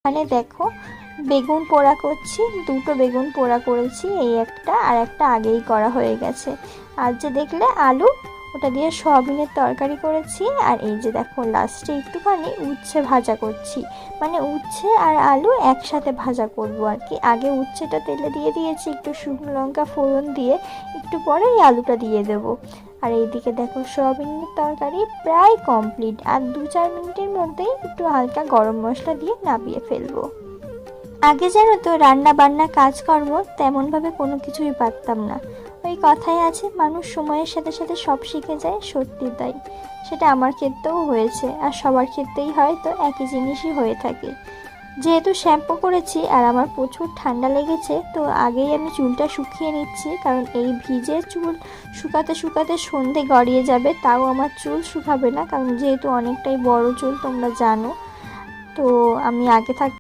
এখানে দেখো বেগুন পোড়া করছি, দুটো বেগুন পোড়া করেছি, এই একটা আর একটা আগেই করা হয়ে গেছে। আর যে দেখলে আলু, ওটা দিয়ে সয়াবিনের তরকারি করেছি। আর এই যে দেখো লাস্টে একটুখানি উচ্ছে ভাজা করছি, মানে উচ্ছে আর আলু একসাথে ভাজা করব আর কি। আগে উচ্ছেটা তেলে দিয়ে দিয়েছি একটু শুকনো লঙ্কা ফোড়ন দিয়ে, একটু পরে এই আলুটা দিয়ে দেবো। আর এইদিকে দেখো সয়াবিনের তরকারি প্রায় কমপ্লিট, আর 2-4 মিনিটের মধ্যেই একটু হালকা গরম মশলা দিয়ে নামিয়ে ফেলবো। আগে জানো তো রান্না বান্না কাজকর্ম তেমনভাবে কোনো কিছুই পারতাম না। ওই কথাই আছে, মানুষ সময়ের সাথে সাথে সব শিখে যায়, সত্যি তাই। সেটা আমার ক্ষেত্রেও হয়েছে, আর সবার ক্ষেত্রেই হয়তো একই জিনিসই হয়ে থাকে। যেহেতু শ্যাম্পু করেছি আর আমার প্রচুর ঠান্ডা লেগেছে, তো আগেই আমি চুলটা শুকিয়ে নিচ্ছি, কারণ এই ভিজে চুল শুকাতে শুকাতে সন্ধে গড়িয়ে যাবে, তাও আমার চুল শুকাবে না, কারণ যেহেতু অনেকটাই বড় চুল তোমরা জানো। তো আমি আগে থাক